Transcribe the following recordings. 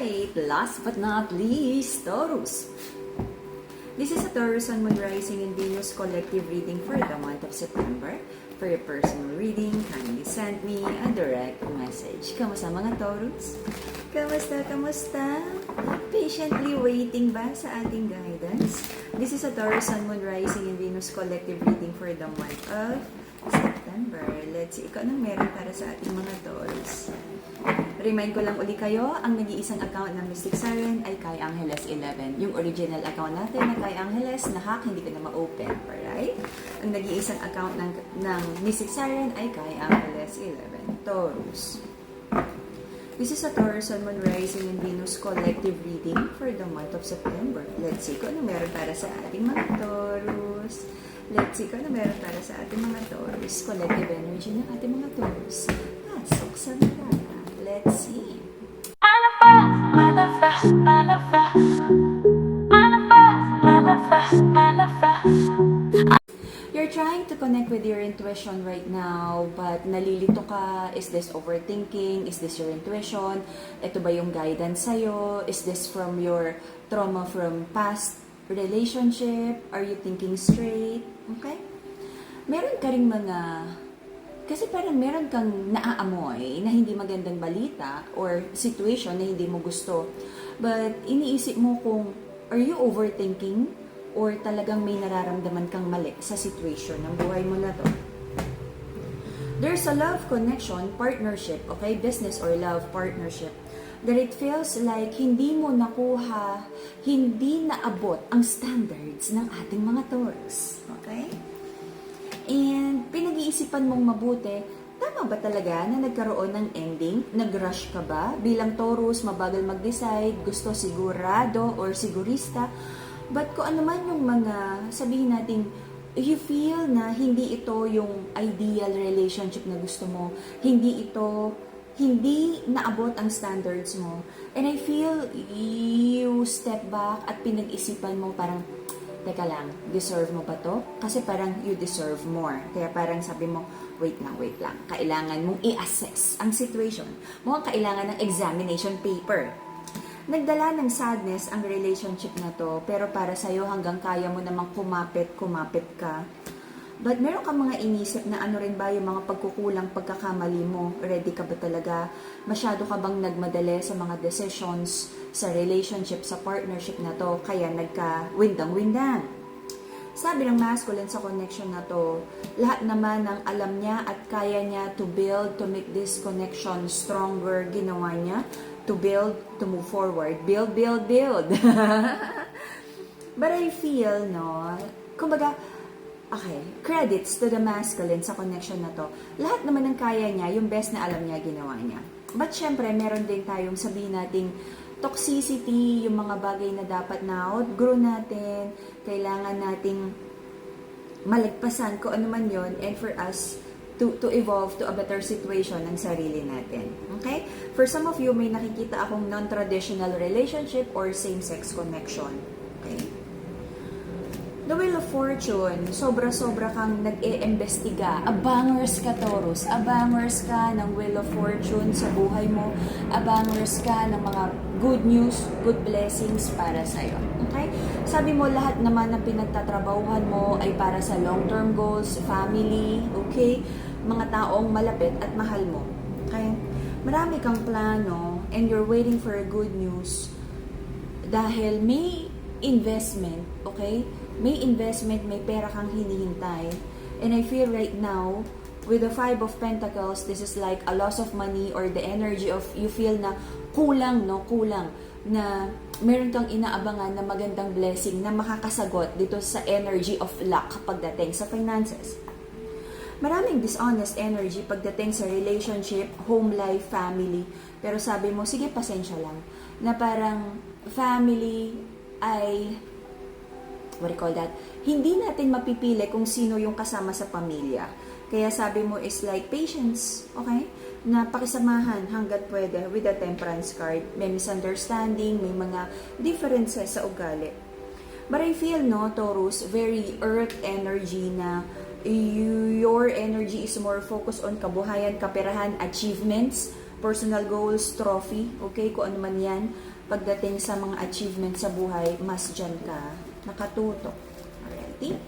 Alright, last but not least, Taurus. This is a Taurus Sun, Moon, Rising, and Venus collective reading for the month of September. For your personal reading, kindly send me a direct message. Kamusta mga Taurus? Kamusta? Patiently waiting ba sa ating guidance? This is a Taurus Sun, Moon, Rising, and Venus collective reading for the month of September. Let's see, ikaw nang meron para sa ating mga Taurus. Remind ko lang uli kayo, ang nag-iisang account ng Mystic Siren ay Kai Angeles 11. Yung original account natin na Kai Angeles, na-hack, hindi ko na ma-open. Alright? Ang nag-iisang account ng Mystic Siren ay Kai Angeles 11. Taurus. This is a Taurus Sun, Moon, Rising, and Venus collective reading for the month of September. Let's see kung ano meron para sa ating mga Taurus. Let's see kung ano meron para sa ating mga Taurus. Collective energy ng ating mga Taurus. Pasok sa marana. Let's see. You're trying to connect with your intuition right now, but nalilito ka. Is this overthinking? Is this your intuition? Ito ba yung guidance sa'yo? Is this from your trauma from past relationship? Are you thinking straight? Okay? Meron ka ring mga... Kasi parang meron kang naaamoy na hindi magandang balita or situation na hindi mo gusto. But iniisip mo kung are you overthinking or talagang may nararamdaman kang mali sa situation ng buhay mo na to. There's a love connection, partnership, okay? Business or love partnership. That it feels like hindi mo nakuha, hindi naabot ang standards ng ating mga Taurus. Okay? And pinag-iisipan mong mabuti, tama ba talaga na nagkaroon ng ending? Nag-rush ka ba? Bilang Taurus, mabagal mag-decide, gusto sigurado or sigurista. But kung ano man yung mga, sabihin natin, you feel na hindi ito yung ideal relationship na gusto mo, hindi naabot ang standards mo. And I feel you step back at pinag-isipan mo parang, teka lang, deserve mo ba to? Kasi parang you deserve more. Kaya parang sabi mo, wait lang. Kailangan mong i-assess ang situation. Mukhang kailangan ng examination paper. Nagdala ng sadness ang relationship na to, pero para sa'yo hanggang kaya mo namang kumapit ka. But meron ka mga inisip na ano rin ba yung mga pagkukulang, pagkakamali mo? Ready ka ba talaga? Masyado ka bang nagmadali sa mga decisions, sa relationship, sa partnership na to? Kaya nagka-windang-windang. Sabi ng masculine sa connection na to, lahat naman ng alam niya at kaya niya to build, to make this connection stronger, ginawa niya. To build, to move forward. Build. But I feel, no, kumbaga, okay, credits to the masculine sa connection na to. Lahat naman ng kaya niya, yung best na alam niya, ginawa niya. But syempre, meron din tayong sabihin nating toxicity, yung mga bagay na dapat na outgrow natin, kailangan nating malagpasan kung ano man yun, and for us to evolve to a better situation ng sarili natin. Okay? For some of you, may nakikita akong non-traditional relationship or same-sex connection. Okay? The Wheel of Fortune, sobra-sobra kang nag-e-imbestiga. Abangers ka, Taurus. Abangers ka ng Wheel of Fortune sa buhay mo. Abangers ka ng mga good news, good blessings para sa'yo. Okay? Sabi mo, lahat naman ng pinagtatrabahuhan mo ay para sa long-term goals, family, okay? Mga taong malapit at mahal mo. Okay? Marami kang plano and you're waiting for a good news dahil may investment, okay? May investment, may pera kang hinihintay. And I feel right now, with the Five of Pentacles, this is like a loss of money or the energy of, you feel na kulang, na meron kang inaabangan na magandang blessing na makakasagot dito sa energy of luck pagdating sa finances. Maraming dishonest energy pagdating sa relationship, home life, family. Pero sabi mo, sige, pasensya lang. Na parang family ay, what do you call that? Hindi natin mapipili kung sino yung kasama sa pamilya. Kaya sabi mo is like patience, okay? Na pakisamahan hanggat pwede with the temperance card. May misunderstanding, may mga differences sa ugali. But I feel, no, Taurus, very earth energy na your energy is more focused on kabuhayan, kaperahan, achievements, personal goals, trophy, okay, kung ano man yan, pagdating sa mga achievements sa buhay, mas dyan ka nakatutok. Alrighty?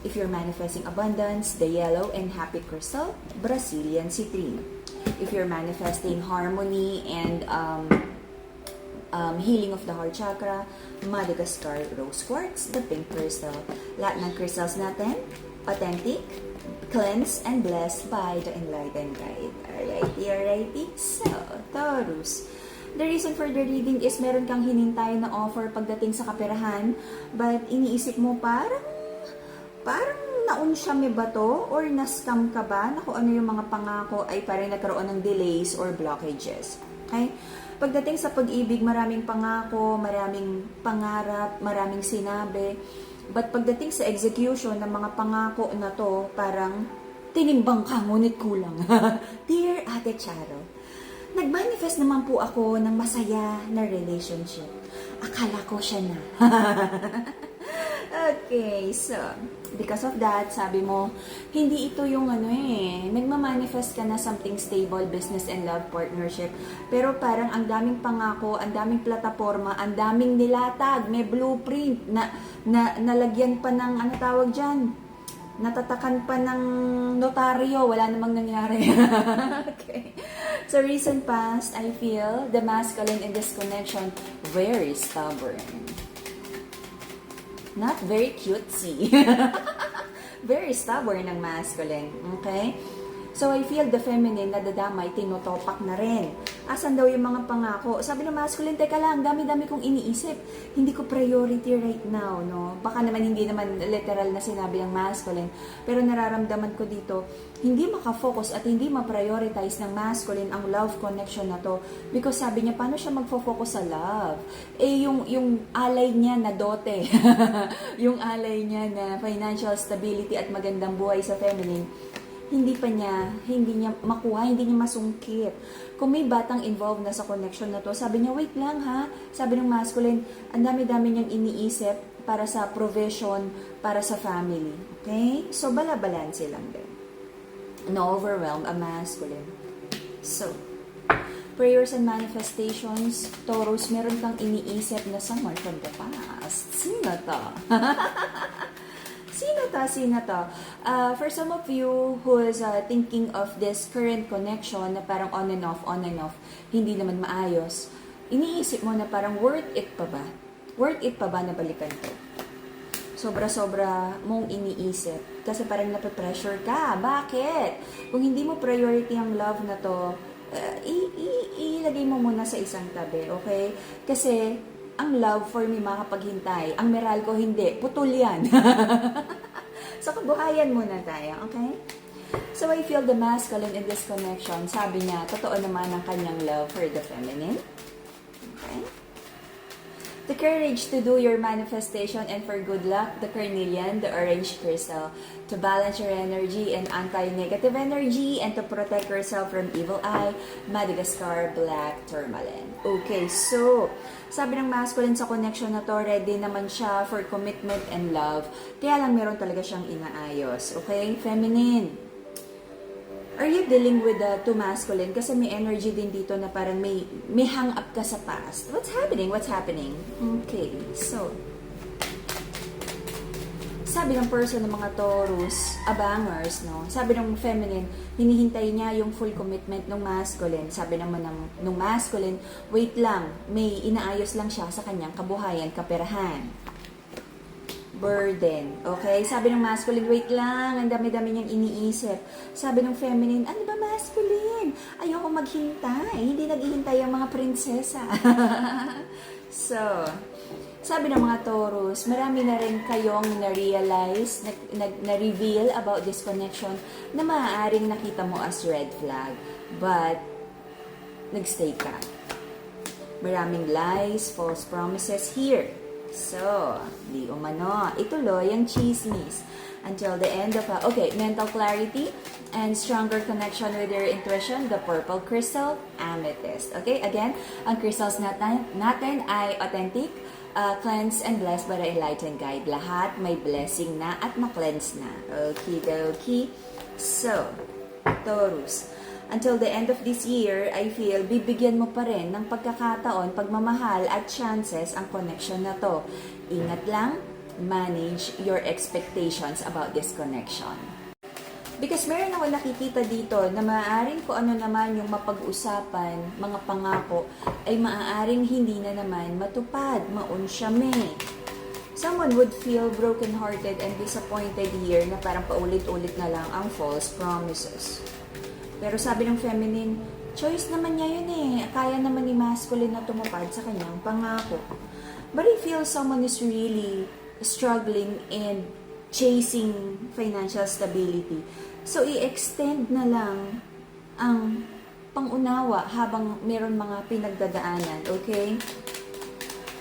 If you're manifesting abundance, the yellow and happy crystal, Brazilian citrine. If you're manifesting harmony and healing of the heart chakra, Madagascar rose quartz, the pink crystal. Lahat ng crystals natin, authentic, cleansed, and blessed by the enlightened guide. Alrighty. So, Taurus. The reason for the reading is meron kang hinintay na offer pagdating sa kaperahan, but iniisip mo parang naunsyame ba to? Or na-scam ka ba? Na kung ano yung mga pangako ay parang nagkaroon ng delays or blockages. Okay? Pagdating sa pag-ibig, maraming pangako, maraming pangarap, maraming sinabi. But pagdating sa execution ng mga pangako na to, parang tinimbang ka, ngunit kulang. Dear Ate Charo, nag-manifest naman po ako ng masaya na relationship. Akala ko siya na. Okay, so, because of that, sabi mo, hindi ito yung nagmamanifest ka na something stable, business and love partnership. Pero parang ang daming pangako, ang daming plataforma, ang daming nilatag, may blueprint, nalagyan pa ng, ano tawag dyan? Natatakan pa ng notaryo, wala namang nangyari. Okay. So, recent past, I feel the masculine in this connection very stubborn. Not very cutesy. Very stubborn ng masculine. Okay? So, I feel the feminine na dadamay, tinutopak na rin. Asan daw yung mga pangako? Sabi ng masculine, teka lang, dami-dami kong iniisip. Hindi ko priority right now, no? Baka naman hindi naman literal na sinabi ng masculine. Pero nararamdaman ko dito, hindi makafocus at hindi ma-prioritize ng masculine ang love connection na to. Because sabi niya, paano siya magfo-focus sa love? Yung alay niya na dote, yung alay niya na financial stability at magandang buhay sa feminine, hindi niya makuha, hindi niya masungkit. Kung may batang involved na sa connection na to, sabi niya, wait lang ha. Sabi ng masculine, ang dami-dami niyang iniisip para sa provision, para sa family. Okay? So, bala-balanse lang din. No overwhelm a masculine. So, prayers and manifestations, Taurus, meron kang iniisip na someone from the past. Sino to? Sino to? For some of you who is thinking of this current connection na parang on and off, hindi naman maayos, iniisip mo na parang worth it pa ba? Worth it pa ba na balikan to? Sobra-sobra mong iniisip kasi parang nape-pressure ka. Bakit? Kung hindi mo priority ang love na to, ilagay mo muna sa isang tabi, okay? Kasi ang love for me makapaghintay. Ang Meralco hindi. Putol yan. So, kabuhayan muna tayo. Okay? So, I feel the masculine in this connection. Sabi niya, totoo naman ang kanyang love for the feminine. Okay? The courage to do your manifestation and for good luck, the carnelian, the orange crystal, to balance your energy and anti-negative energy and to protect yourself from evil eye, Madagascar black tourmaline. Okay, so, sabi ng masculine sa connection na to, ready naman siya for commitment and love. Kaya lang meron talaga siyang inaayos. Okay, feminine. Are you dealing with the too masculine? Kasi may energy din dito na parang may hang up ka sa past. What's happening? Okay, so, sabi ng person ng mga Taurus, abangers, no? Sabi ng feminine, hinihintay niya yung full commitment ng masculine. Sabi naman ng masculine, wait lang, may inaayos lang siya sa kanyang kabuhayan, kaperahan. Burden. Okay? Sabi ng masculine, wait lang, ang dami-dami niyang iniisip. Sabi ng feminine, ano ba masculine? Ayoko maghintay. Hindi naghihintay ang mga prinsesa. So, sabi ng mga Taurus, marami na rin kayong na-realize, na-reveal about this connection na maaaring nakita mo as red flag. But, nagstay ka. Maraming lies, false promises here. So, di umano, ituloy ang chismis until the end of mental clarity and stronger connection with your intuition, the purple crystal, amethyst. Okay, again, ang crystals natin ay authentic, cleansed and blessed by the enlightened guide. Lahat may blessing na at na-cleanse na. Okay. So, Taurus, until the end of this year, I feel bibigyan mo pa rin ng pagkakataon, pagmamahal at chances ang connection na to. Ingat lang, manage your expectations about this connection. Because meron ako nakikita dito na maaaring kung ano naman yung mapag-usapan, mga pangako, ay maaaring hindi na naman matupad, maunsyame. Someone would feel broken-hearted and disappointed here na parang paulit-ulit na lang ang false promises. Pero sabi ng feminine, choice naman niya yun eh. Kaya naman ni masculine na tumupad sa kanyang pangako. But I feel someone is really struggling and chasing financial stability. So, i-extend na lang ang pangunawa habang meron mga pinagdadaanan, okay?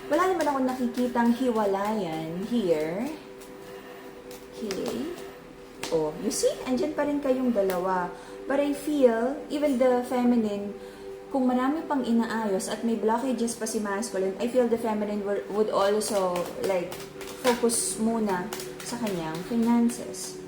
Wala naman ako nakikitang hiwalayan here. Okay. Oh, you see? Andyan pa rin kayong dalawa. But I feel, even the feminine, kung marami pang inaayos at may blockages pa si masculine, I feel the feminine would also, like, focus muna sa kanyang finances.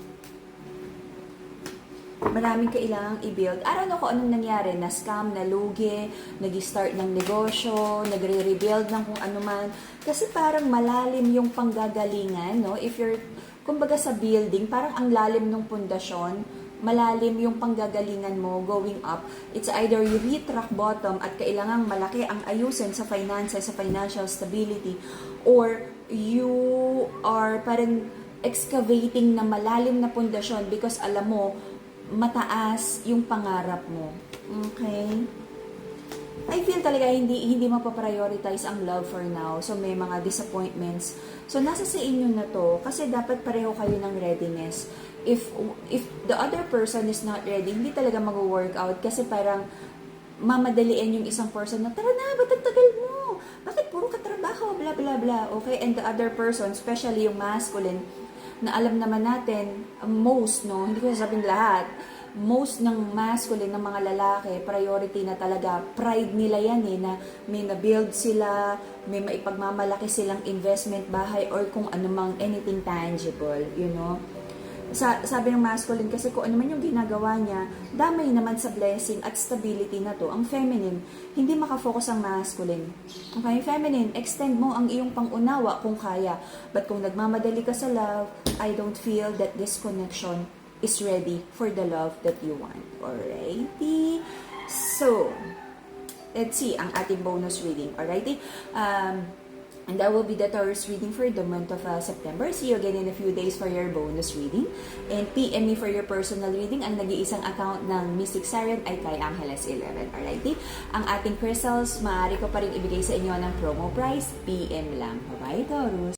Maraming kailangang i-build. I don't know kung anong nangyari, na-scam, nalugi, nag-start ng negosyo, nagre-rebuild ng kung ano man. Kasi parang malalim yung panggagalingan, no? If you're, kumbaga sa building, parang ang lalim ng pundasyon, malalim yung panggagalingan mo going up. It's either you hit rock bottom at kailangang malaki ang ayusin sa finances, sa financial stability, or you are parang excavating na malalim na pundasyon because alam mo, mataas yung pangarap mo. Okay? I feel talaga hindi mapaprioritize ang love for now. So, may mga disappointments. So, nasa sa inyo na to kasi dapat pareho kayo ng readiness. If the other person is not ready, hindi talaga mag-work out kasi parang mamadaliin yung isang person na, tara na, ba't ang tagal mo? Bakit puro katrabaho? Bla, bla, bla. Okay? And the other person, especially yung masculine, na alam naman natin, most, no, hindi ko sasabihin lahat, most ng masculine, ng mga lalaki, priority na talaga, pride nila yan eh, na may na-build sila, may maipagmamalaki silang investment, bahay, or kung anumang anything tangible, you know. Sabi ng masculine kasi kung ano man yung ginagawa niya, damay naman sa blessing at stability na to. Ang feminine, hindi makafocus ang masculine. Okay, feminine, extend mo ang iyong pangunawa kung kaya. But kung nagmamadali ka sa love, I don't feel that this connection is ready for the love that you want. Alrighty? So, let's see ang ating bonus reading. Alrighty? And that will be the Taurus reading for the month of September. See you again in a few days for your bonus reading. And PM me for your personal reading. Ang nag-iisang account ng Mystic Siren ay kay Angeles 11. Alrighty? Ang ating crystals, maaari ko pa rin ibigay sa inyo ng promo price. PM lang. Bye-bye, Taurus!